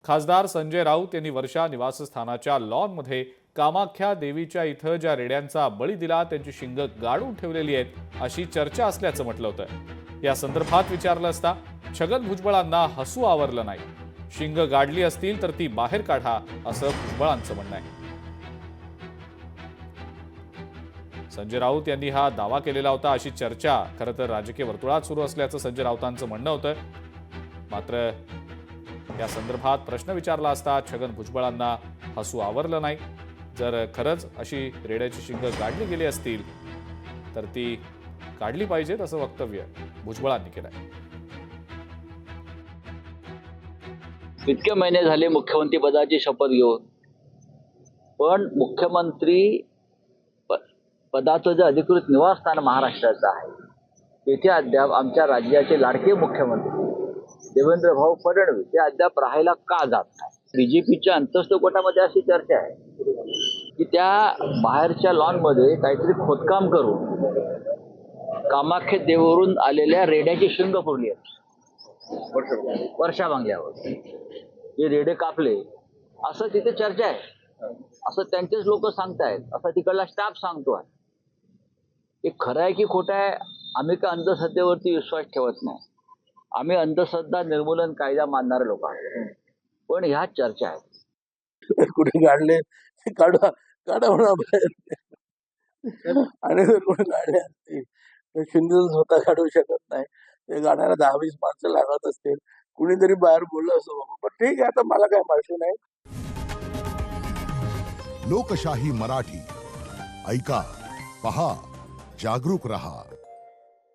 खासदार संजय राऊत यांनी वर्षा निवासस्थानाच्या लॉनमध्ये कामाख्या देवीच्या इथं ज्या रेड्यांचा बळी दिला त्यांची शिंग गाडून ठेवलेली आहेत अशी चर्चा असल्याचं म्हटलं होतं। या संदर्भात विचारलं असता छगन भुजबळांना हसू आवरलं नाही। शिंग गाडली असतील तर ती बाहेर काढा असं भुजबळांचं म्हणणं आहे। संजय राऊत यांनी हा दावा केलेला होता अशी चर्चा खरं तर राजकीय वर्तुळात सुरू असल्याचं संजय राऊतांचं म्हणणं होतं। मात्र या संदर्भात प्रश्न विचारला असता छगन भुजबळांना हसू आवरलं नाही। जर खरंच अशी रेड्याची शिंग गाडली गेली असतील तर ती काढली पाहिजेत असं वक्तव्य भुजबळांनी केलंय। इतके महिने झाले मुख्यमंत्री पदाची शपथ घेऊन, पण मुख्यमंत्री पदाचं जे अधिकृत निवासस्थान महाराष्ट्राचं आहे तेथे अद्याप आमच्या राज्याचे लाडके मुख्यमंत्री देवेंद्र भाऊ फडणवीस ते अद्याप राहायला का जात नाही। बीजेपीच्या अंतस्थ गटामध्ये अशी चर्चा आहे की त्या बाहेरच्या लॉनमध्ये काहीतरी खोदकाम करून कामाख्या देवीवरून आलेल्या रेड्याची शिंग पुरली आहे वर्षा बांगल्यावर। हे रेडे कापले असं तिथे चर्चा आहे, असं त्यांचेच लोक सांगतायत, असं तिकडला स्टाफ सांगतोय। हे खरं आहे की खोटं आहे आम्ही का अंधश्रद्धेवरती विश्वास ठेवत नाही। आम्ही अंधश्रद्धा निर्मूलन कायदा मानणारे लोक आहोत, पण ह्या चर्चा आहेत। कुठे काढले काढा काढा म्हणा बाहेर आणि जर कुठे काढले असतील तर शिंदे स्वतः काढू शकत नाही, ते गाण्याला 10-20 माणसं लागत असतील, कुणीतरी बाहेर बोललं असं बाबा, पण ठीक आहे आता मला काय माहिती नाही। लोकशाही मराठी ऐका, पहा, जागरूक रहा।